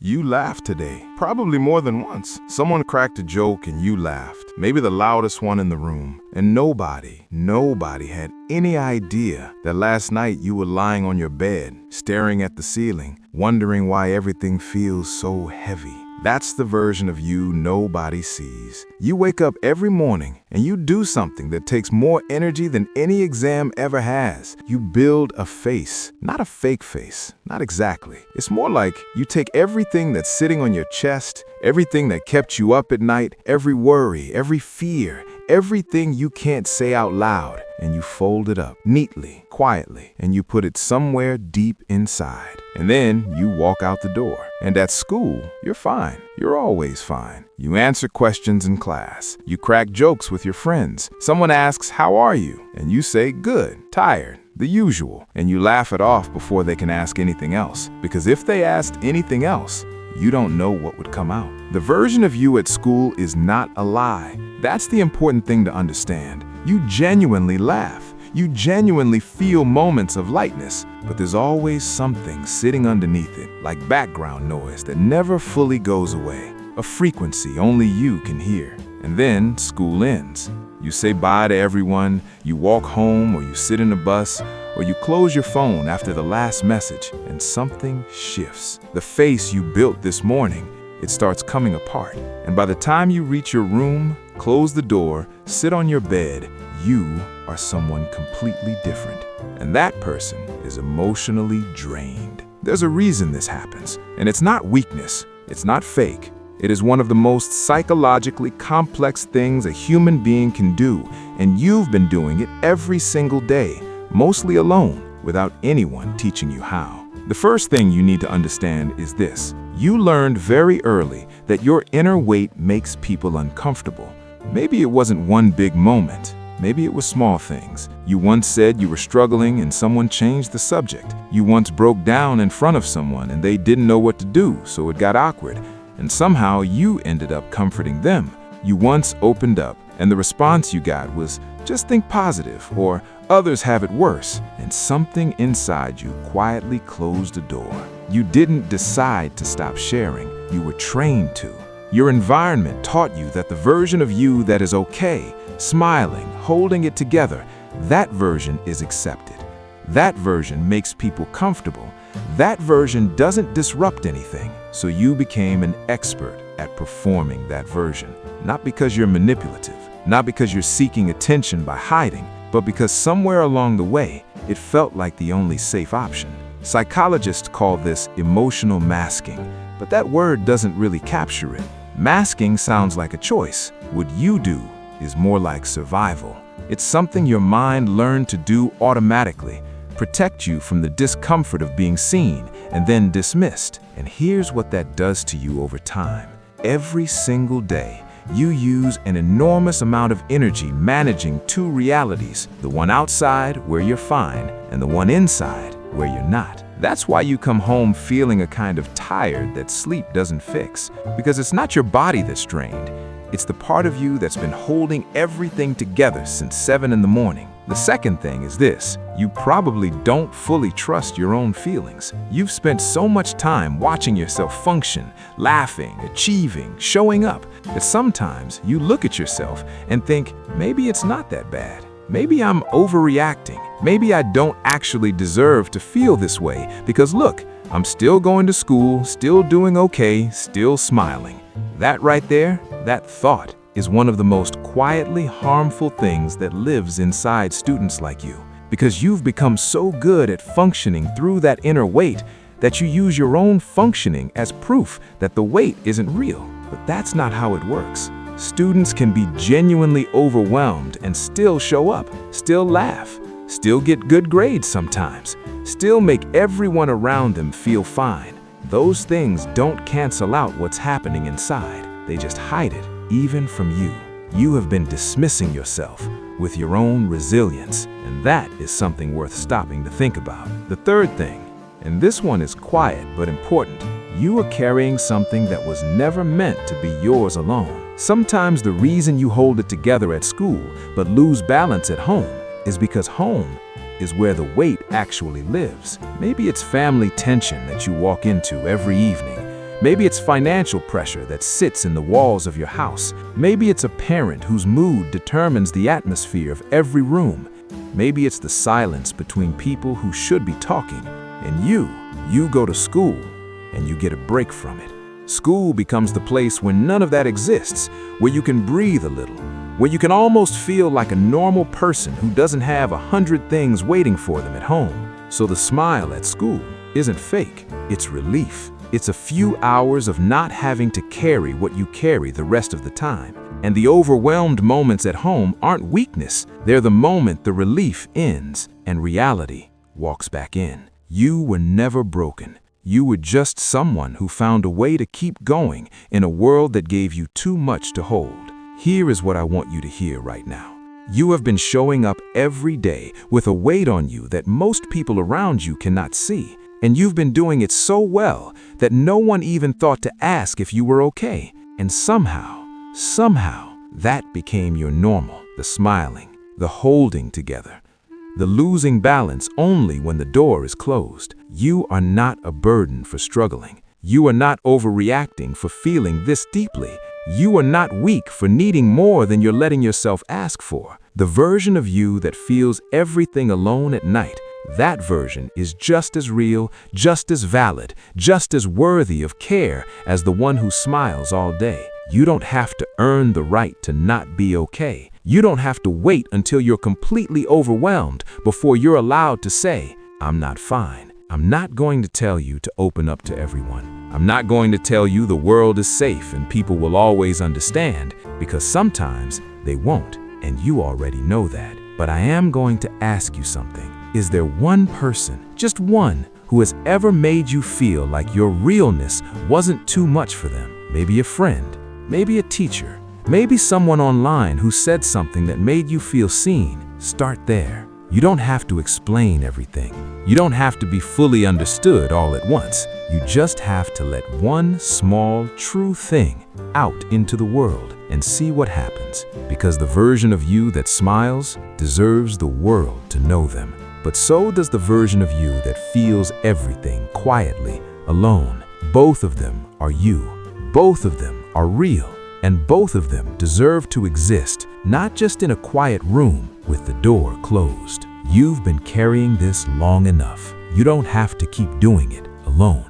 You laughed today, probably more than once. Someone cracked a joke and you laughed, maybe the loudest one in the room. And nobody had any idea that last night you were lying on your bed, staring at the ceiling, wondering why everything feels so heavy. That's the version of you nobody sees. You wake up every morning and you do something that takes more energy than any exam ever has. You build a face, not a fake face, not exactly. It's more like you take everything that's sitting on your chest, everything that kept you up at night, every worry, every fear, everything you can't say out loud, and you fold it up neatly, quietly, and you put it somewhere deep inside. And then you walk out the door. And at school, you're fine. You're always fine. You answer questions in class. You crack jokes with your friends. Someone asks, "How are you?" And you say, "Good, tired." The usual. And you laugh it off before they can ask anything else. Because if they asked anything else, you don't know what would come out. The version of you at school is not a lie. That's the important thing to understand. You genuinely laugh. You genuinely feel moments of lightness, but there's always something sitting underneath it, like background noise that never fully goes away, a frequency only you can hear. And then school ends. You say bye to everyone, you walk home, or you sit in a bus, or you close your phone after the last message, and something shifts. The face you built this morning, it starts coming apart. And by the time you reach your room, close the door, sit on your bed, you are someone completely different. And that person is emotionally drained. There's a reason this happens, and it's not weakness, it's not fake. It is one of the most psychologically complex things a human being can do, and you've been doing it every single day, mostly alone, without anyone teaching you how. The first thing you need to understand is this. You learned very early that your inner weight makes people uncomfortable. Maybe it wasn't one big moment. Maybe it was small things. You once said you were struggling and someone changed the subject. You once broke down in front of someone and they didn't know what to do, so it got awkward. And somehow you ended up comforting them. You once opened up and the response you got was, "Just think positive," or "Others have it worse," and something inside you quietly closed the door. You didn't decide to stop sharing. You were trained to. Your environment taught you that the version of you that is okay, smiling, holding it together, that version is accepted. That version makes people comfortable. That version doesn't disrupt anything. So you became an expert at performing that version. Not because you're manipulative, not because you're seeking attention by hiding, but because somewhere along the way, it felt like the only safe option. Psychologists call this emotional masking, but that word doesn't really capture it. Masking sounds like a choice. What you do is more like survival. It's something your mind learned to do automatically, protect you from the discomfort of being seen and then dismissed. And here's what that does to you over time. Every single day, you use an enormous amount of energy managing two realities, the one outside where you're fine and the one inside where you're not. That's why you come home feeling a kind of tired that sleep doesn't fix, because it's not your body that's drained. It's the part of you that's been holding everything together since 7 in the morning. The second thing is this. You probably don't fully trust your own feelings. You've spent so much time watching yourself function, laughing, achieving, showing up, that sometimes you look at yourself and think, maybe it's not that bad. Maybe I'm overreacting. Maybe I don't actually deserve to feel this way because look, I'm still going to school, still doing okay, still smiling. That right there, that thought, is one of the most quietly harmful things that lives inside students like you. Because you've become so good at functioning through that inner weight that you use your own functioning as proof that the weight isn't real. But that's not how it works. Students can be genuinely overwhelmed and still show up, still laugh, still get good grades sometimes, still make everyone around them feel fine. Those things don't cancel out what's happening inside. They just hide it, even from you. You have been dismissing yourself with your own resilience, and that is something worth stopping to think about. The third thing, and this one is quiet but important, you are carrying something that was never meant to be yours alone. Sometimes the reason you hold it together at school but lose balance at home is because home is where the weight actually lives. Maybe it's family tension that you walk into every evening. Maybe it's financial pressure that sits in the walls of your house. Maybe it's a parent whose mood determines the atmosphere of every room. Maybe it's the silence between people who should be talking. And you go to school and you get a break from it. School becomes the place where none of that exists, where you can breathe a little, where you can almost feel like a normal person who doesn't have 100 things waiting for them at home. So the smile at school isn't fake, it's relief. It's a few hours of not having to carry what you carry the rest of the time. And the overwhelmed moments at home aren't weakness, they're the moment the relief ends and reality walks back in. You were never broken. You were just someone who found a way to keep going in a world that gave you too much to hold. Here is what I want you to hear right now. You have been showing up every day with a weight on you that most people around you cannot see. And you've been doing it so well that no one even thought to ask if you were okay. And somehow, that became your normal. The smiling, the holding together, the losing balance only when the door is closed. You are not a burden for struggling. You are not overreacting for feeling this deeply. You are not weak for needing more than you're letting yourself ask for. The version of you that feels everything alone at night, that version is just as real, just as valid, just as worthy of care as the one who smiles all day. You don't have to earn the right to not be okay. You don't have to wait until you're completely overwhelmed before you're allowed to say, I'm not fine. I'm not going to tell you to open up to everyone. I'm not going to tell you the world is safe and people will always understand, because sometimes they won't, and you already know that. But I am going to ask you something. Is there one person, just one, who has ever made you feel like your realness wasn't too much for them? Maybe a friend, maybe a teacher, maybe someone online who said something that made you feel seen. Start there. You don't have to explain everything. You don't have to be fully understood all at once. You just have to let one small, true thing out into the world and see what happens. Because the version of you that smiles deserves the world to know them. But so does the version of you that feels everything quietly, alone. Both of them are you. Both of them are real. And both of them deserve to exist, not just in a quiet room with the door closed. You've been carrying this long enough. You don't have to keep doing it alone.